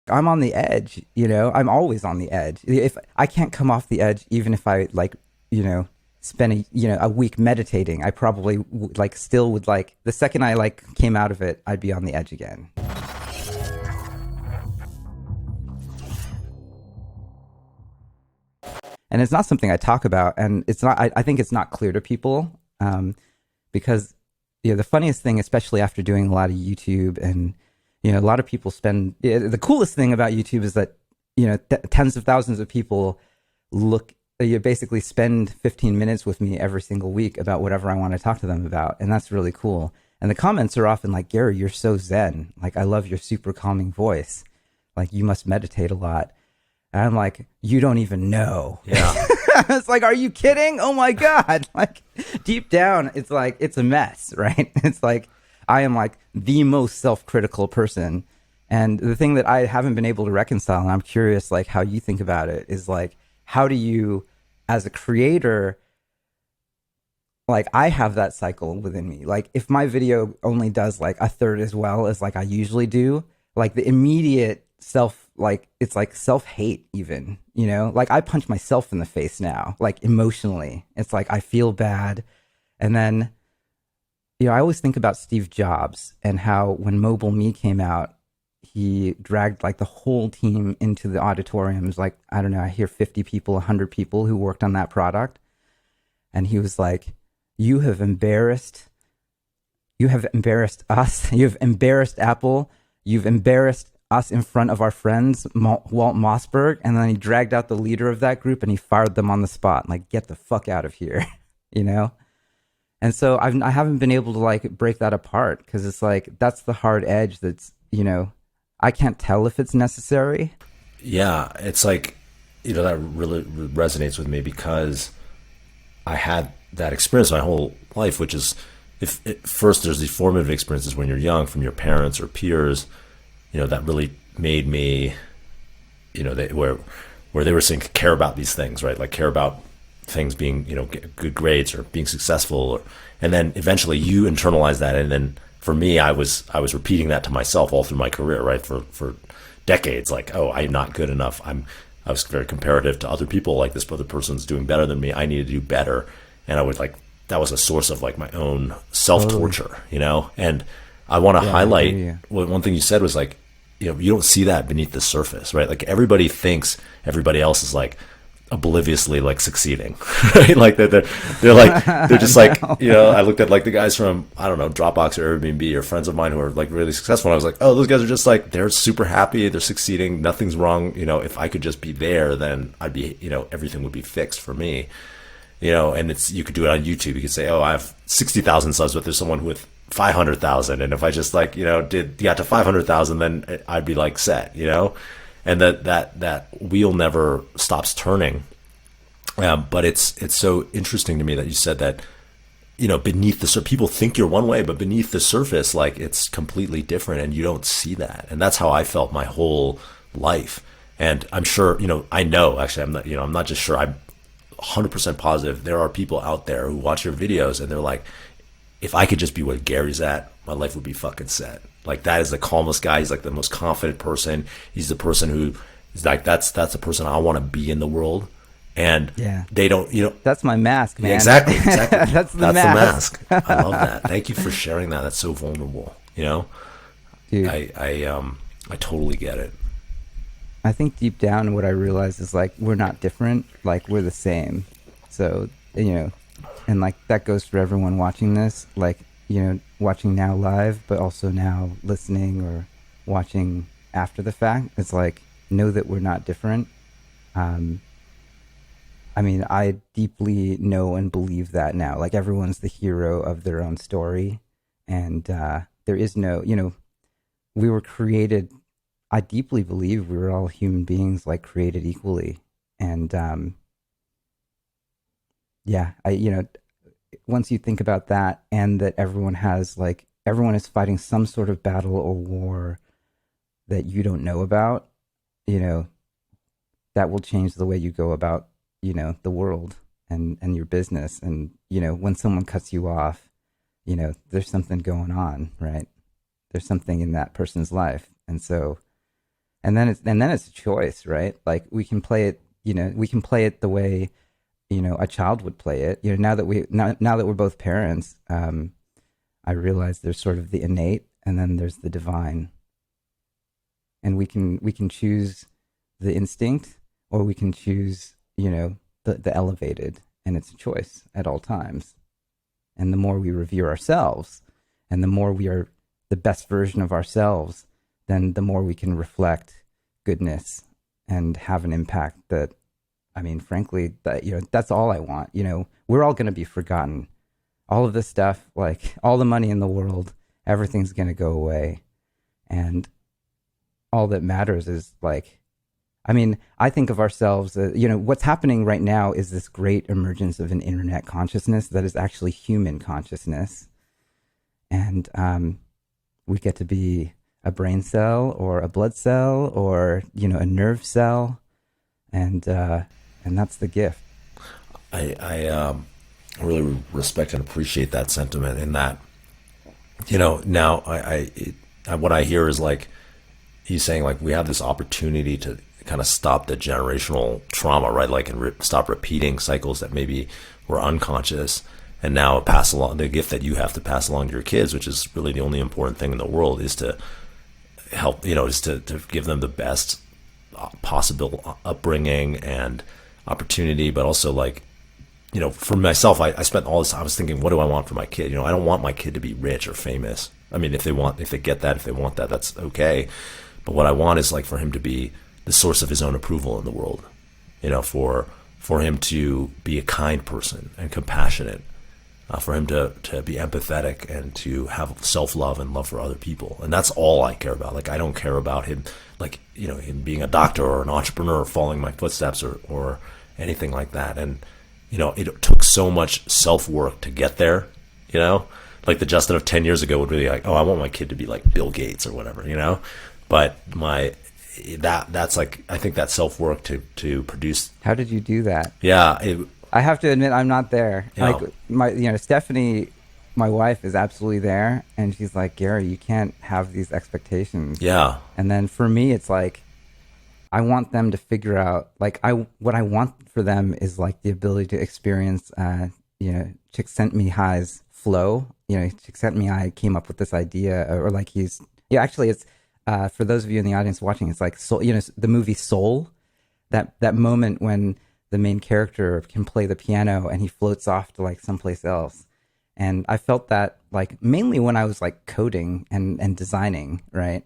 I'm on the edge, I'm always on the edge. If I can't come off the edge, even if I like, spend a week meditating, I probably like still would like the second I like came out of it, I'd be on the edge again. And it's not something I talk about, and it's not. I think it's not clear to people, because the funniest thing, especially after doing a lot of YouTube, and a lot of people spend. The coolest thing about YouTube is that tens of thousands of people look. You basically spend 15 minutes with me every single week about whatever I want to talk to them about, and that's really cool. And the comments are often like, "Gary, you're so zen. Like, I love your super calming voice. Like, you must meditate a lot." And I'm like, you don't even know. Yeah. It's like, are you kidding? Oh my God. Like, deep down, it's like, it's a mess, right? It's like, I am like the most self-critical person. And the thing that I haven't been able to reconcile, and I'm curious, like, how you think about it, is like, how do you, as a creator, like, I have that cycle within me. Like, if my video only does like a third as well as like I usually do, like the immediate like it's like self-hate even, like I punch myself in the face now, like emotionally. It's like I feel bad. And then I always think about Steve Jobs and how when Mobile Me came out, he dragged like the whole team into the auditoriums, like I don't know, I hear 50 people, 100 people who worked on that product, and he was like, you have embarrassed us, you've embarrassed Apple, you've embarrassed us in front of our friends, Walt Mossberg. And then he dragged out the leader of that group and he fired them on the spot. Like, get the fuck out of here, And so I haven't been able to like break that apart, because it's like, that's the hard edge that's, I can't tell if it's necessary. Yeah. It's like, that really resonates with me because I had that experience my whole life, which is first there's these formative experiences when you're young from your parents or peers, that really made me, where they were saying care about these things, right? Like care about things being, get good grades or being successful, and then eventually you internalize that. And then for me, I was repeating that to myself all through my career, right? For decades, like, oh, I'm not good enough. I was very comparative to other people. Like, this other person's doing better than me. I need to do better. And I would like, that was a source of like my own self-torture, and I want to highlight one thing you said was like, you don't see that beneath the surface, right? Like everybody thinks everybody else is like obliviously like succeeding, right? Like they're like, they're just like, I looked at like the guys from, I don't know, Dropbox or Airbnb or friends of mine who are like really successful. And I was like, oh, those guys are just like, they're super happy. They're succeeding. Nothing's wrong. If I could just be there, then I'd be, everything would be fixed for me, and you could do it on YouTube. You could say, oh, I have 60,000 subs, but there's someone with 500,000, and if I just like got to 500,000, then I'd be like set, and that wheel never stops turning. But it's so interesting to me that you said that beneath the surface, people think you're one way, but beneath the surface, like it's completely different, and you don't see that. And that's how I felt my whole life. And I'm sure I know, actually, I'm not just sure, I'm 100% positive there are people out there who watch your videos and they're like, if I could just be where Gary's at, my life would be fucking set. Like, that is the calmest guy. He's like the most confident person. He's the person who is like, that's the person I want to be in the world. And they don't, that's my mask, man. Yeah, exactly. That's the mask. I love that. Thank you for sharing that. That's so vulnerable. Dude, I totally get it. I think deep down what I realize is like, we're not different. Like, we're the same. So, and like that goes for everyone watching this, like, watching now live, but also now listening or watching after the fact. It's like, know that we're not different. I mean, I deeply know and believe that now. Like, everyone's the hero of their own story. And there is no, we were created, I deeply believe we were all human beings, like, created equally. And once you think about that, and that everyone is fighting some sort of battle or war that you don't know about, that will change the way you go about, the world and your business. And, when someone cuts you off, there's something going on, right? There's something in that person's life. And so, and then it's a choice, right? Like we can play it, we can play it the way, a child would play it. Now that we're both parents, I realize there's sort of the innate and then there's the divine. And we can choose the instinct, or we can choose, the elevated, and it's a choice at all times. And the more we revere ourselves, and the more we are the best version of ourselves, then the more we can reflect goodness and have an impact that, frankly, that's all I want. We're all going to be forgotten. All of this stuff, like all the money in the world, everything's going to go away. And all that matters is I think of ourselves, what's happening right now is this great emergence of an internet consciousness that is actually human consciousness. And we get to be a brain cell or a blood cell or, a nerve cell. And that's the gift. I really respect and appreciate that sentiment in that, now what I hear is like, he's saying like, we have this opportunity to kind of stop the generational trauma, right? Like, and stop repeating cycles that maybe were unconscious, and now pass along the gift that you have to pass along to your kids, which is really the only important thing in the world, is to help, is to give them the best possible upbringing and opportunity. But also, like, for myself, I spent all this time, I was thinking, what do I want for my kid? I don't want my kid to be rich or famous. I mean, if they want that, that's okay. But what I want is like for him to be the source of his own approval in the world, for him to be a kind person and compassionate, for him to be empathetic and to have self-love and love for other people. And that's all I care about. Like, I don't care about him, like, him being a doctor or an entrepreneur or following my footsteps or anything like that. And, it took so much self-work to get there, like the Justin of 10 years ago would be like, oh, I want my kid to be like Bill Gates or whatever, but that's like, I think that self-work to produce. How did you do that? Yeah. I have to admit, I'm not there. Yeah. Like Stephanie, my wife, is absolutely there. And she's like, Gary, you can't have these expectations. Yeah. And then for me, it's like, I want them to figure out, like, what I want for them is like the ability to experience, Csikszentmihalyi's flow. Csikszentmihalyi came up with this idea, or like actually it's, for those of you in the audience watching, it's like Soul, the movie Soul, that moment when the main character can play the piano and he floats off to like someplace else. And I felt that like mainly when I was like coding and designing, right?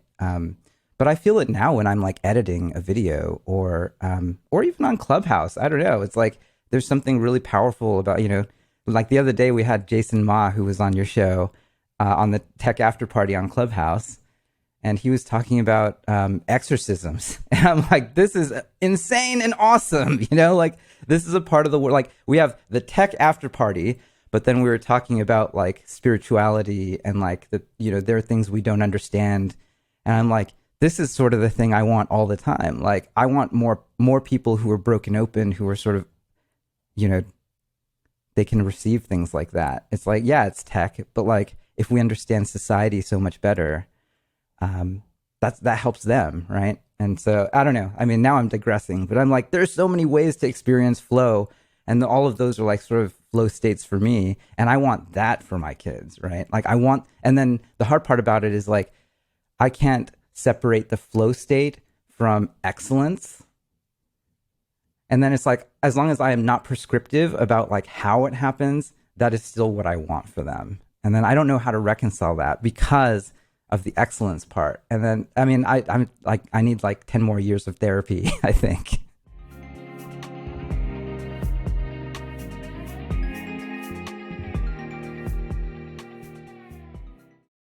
But I feel it now when I'm like editing a video or even on Clubhouse. I don't know. It's like there's something really powerful about, like the other day we had Jason Ma, who was on your show, on the Tech After Party on Clubhouse. And he was talking about exorcisms. And I'm like, this is insane and awesome. Like this is a part of the world. Like we have the Tech After Party, but then we were talking about like spirituality and like there are things we don't understand. And I'm like, this is sort of the thing I want all the time. Like I want more people who are broken open, who are sort of, they can receive things like that. It's like, yeah, it's tech, but like if we understand society so much better, that helps them, right? And so I don't know. I mean, now I'm digressing, but I'm like, there's so many ways to experience flow, and all of those are like sort of flow states for me, and I want that for my kids, right? Like and then the hard part about it is like, I can't separate the flow state from excellence. And then it's like, as long as I am not prescriptive about like how it happens, that is still what I want for them. And then I don't know how to reconcile that because of the excellence part. And then, I mean, I'm like, I need like 10 more years of therapy, I think.